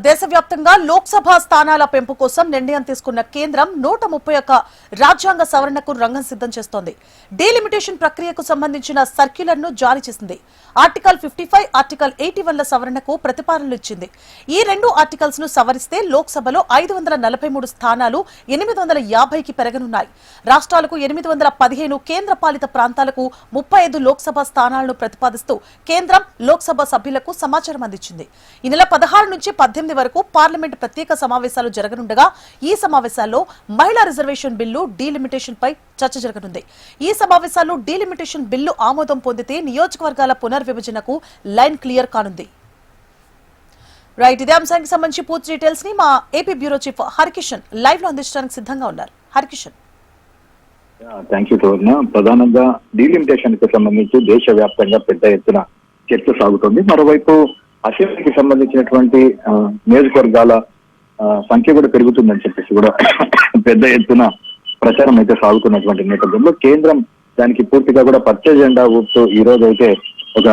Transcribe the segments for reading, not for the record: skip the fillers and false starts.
దేశవ్యాప్తంగా లోక్సభ స్థానాల పెంపు కోసం నిర్ణయం తీసుకున్న కేంద్రం 131 రాజ్యాంగ సవరణకు రంగం సిద్ధం చేస్తోంది. డీలిమిటేషన్ ప్రక్రియకు సంబంధించిన సర్క్యులర్ను జారీ చేసింది. ఆర్టికల్ 55, ఆర్టికల్ 81ల సవరణకు ప్రతిపాదనలు ఇచ్చింది. ఈ రెండు ఆర్టికల్స్ ను సవరిస్తే లోక్సభలో 543 స్థానాలు 850కి పెరగనున్నాయి. రాష్ట్రాలకు 815, కేంద్ర పాలిత ప్రాంతాలకు 35 లోక్సభ స్థానాలను ప్రతిపాదిస్తూ కేంద్రం లోక్సభ సభ్యులకు సమాచారం అందించింది. ఈ నెల 16 నుంచి 18 వరకు పార్లమెంట్ ప్రత్యేక సమావేశాలు జరగనుండగా ఈ సమావేశాల్లో మహిళా రిజర్వేషన్ బిల్లు, డీలిమిటేషన్ పై చర్చ జరగనుంది. ఈ సమావేశాల్లో డీలిమిటేషన్ బిల్లు ఆమోదం పొందితే నియోజకవర్గాల పునర్విభజనకు లైన్ క్లియర్ కానుంది. రైట్, ఇదే అంశానికి సంబంధించి పూర్తి డీటెయిల్స్ ని మా AP bureau chief Harikishan live లో అందించడానికి సిద్ధంగా ఉన్నారు. హరికిషన్. థ్యాంక్ యూ సువర్ణ. ప్రధానంగా డీలిమిటేషన్ కి సంబంధించి దేశవ్యాప్తంగా పెద్ద ఎత్తున చర్చ సాగుతోంది. మరోవైపు అసెంబ్లీకి సంబంధించినటువంటి నియోజకవర్గాల సంఖ్య కూడా పెరుగుతుందని చెప్పేసి కూడా పెద్ద ఎత్తున ప్రచారం అయితే సాగుతున్నటువంటి నేపథ్యంలో కేంద్రం దానికి పూర్తిగా కూడా పచ్చ జెండా ఊపుతూ ఈ రోజు అయితే ఒక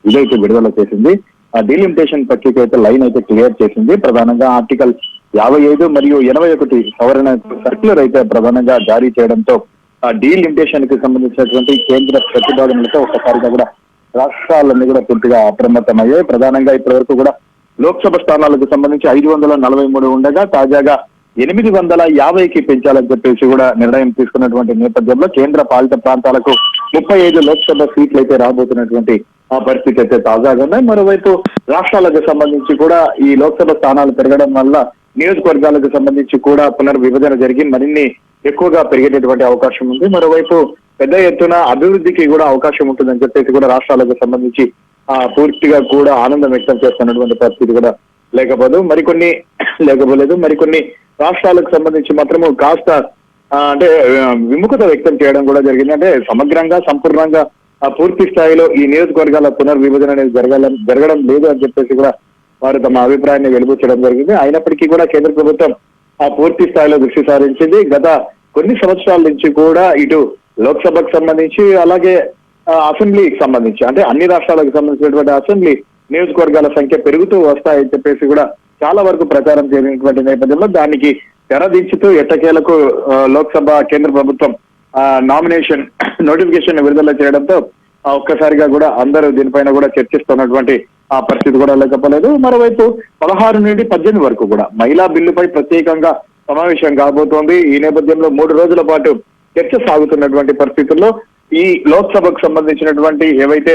ఇదైతే విడుదల చేసింది. ఆ డీలిమిటేషన్ ప్రక్రియ అయితే లైన్ అయితే క్లియర్ చేసింది. ప్రధానంగా ఆర్టికల్ 55 మరియు 81 సవరణ సర్క్యులర్ అయితే ప్రధానంగా జారీ చేయడంతో ఆ డీలిమిటేషన్ కి సంబంధించినటువంటి కేంద్ర ప్రతిపాదనలతో ఒక్కసారిగా కూడా రాష్ట్రాలన్నీ కూడా పూర్తిగా అప్రమత్తమయ్యాయి. ప్రధానంగా ఇప్పటి వరకు కూడా లోక్సభ స్థానాలకు సంబంధించి 543 ఉండగా తాజాగా 850కి పెంచాలని చెప్పేసి కూడా నిర్ణయం తీసుకున్నటువంటి నేపథ్యంలో కేంద్ర పాలిత ప్రాంతాలకు 35 లోక్సభ సీట్లు అయితే రాబోతున్నటువంటి ఆ పరిస్థితి అయితే తాజాగా ఉన్నాయి. మరోవైపు రాష్ట్రాలకు సంబంధించి కూడా ఈ లోక్సభ స్థానాలు పెరగడం వల్ల నియోజకవర్గాలకు సంబంధించి కూడా పునర్విభజన జరిగి మరిన్ని ఎక్కువగా పెరిగేటటువంటి అవకాశం ఉంది. మరోవైపు పెద్ద ఎత్తున అభివృద్ధికి కూడా అవకాశం ఉంటుందని చెప్పేసి కూడా రాష్ట్రాలకు సంబంధించి పూర్తిగా కూడా ఆనందం వ్యక్తం చేస్తున్నటువంటి పరిస్థితి కూడా లేకపోలేదు. మరికొన్ని రాష్ట్రాలకు సంబంధించి మాత్రము కాస్త అంటే విముఖత వ్యక్తం చేయడం కూడా జరిగింది. అంటే సమగ్రంగా సంపూర్ణంగా పూర్తి స్థాయిలో ఈ నియోజకవర్గాల పునర్విభజన అనేది జరగడం లేదు అని చెప్పేసి కూడా వారు తమ అభిప్రాయాన్ని వెలుబుచ్చడం జరిగింది. అయినప్పటికీ కూడా కేంద్ర ప్రభుత్వం పూర్తి స్థాయిలో దృష్టి సారించింది. గత కొన్ని సంవత్సరాల నుంచి కూడా ఇటు లోక్సభకు సంబంధించి అలాగే అసెంబ్లీకి సంబంధించి అంటే అన్ని రాష్ట్రాలకు సంబంధించినటువంటి అసెంబ్లీ నియోజకవర్గాల సంఖ్య పెరుగుతూ వస్తాయని చెప్పేసి కూడా చాలా వరకు ప్రచారం జరిగినటువంటి నేపథ్యంలో దానికి తెరదించుతూ ఎట్టకేలకు లోక్సభ కేంద్ర ప్రభుత్వం నామినేషన్ నోటిఫికేషన్ విడుదల చేయడంతో ఒక్కసారిగా కూడా అందరూ దీనిపైన కూడా చర్చిస్తున్నటువంటి ఆ పరిస్థితి కూడా లేకపోలేదు. మరోవైపు 16 నుండి 18 వరకు కూడా మహిళా బిల్లుపై ప్రత్యేకంగా సమావేశం కాబోతోంది. ఈ నేపథ్యంలో 3 రోజుల పాటు చర్చ సాగుతున్నటువంటి పరిస్థితుల్లో ఈ లోక్సభకు సంబంధించినటువంటి ఏవైతే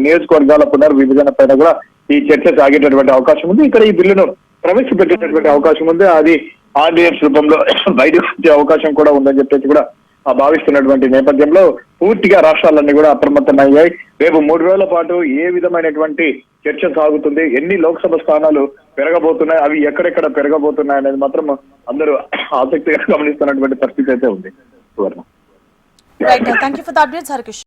నియోజకవర్గాల పునర్విభజన పైన కూడా ఈ చర్చ సాగేటటువంటి అవకాశం ఉంది. ఇక్కడ ఈ బిల్లును ప్రవేశపెట్టేటటువంటి అవకాశం ఉంది. అది ఆర్డినెన్స్ రూపంలో బయటకు వచ్చే అవకాశం కూడా ఉందని చెప్పేసి కూడా భావిస్తున్నటువంటి నేపథ్యంలో పూర్తిగా రాష్ట్రాలన్నీ కూడా అప్రమత్తమయ్యాయి. రేపు 3 రోజుల పాటు ఏ విధమైనటువంటి చర్చ సాగుతుంది, ఎన్ని లోక్సభ స్థానాలు పెరగబోతున్నాయి, అవి ఎక్కడెక్కడ పెరగబోతున్నాయి అనేది మాత్రం అందరూ ఆసక్తిగా గమనిస్తున్నటువంటి పరిస్థితి అయితే ఉంది. Right, thank you for the updates Harikishan.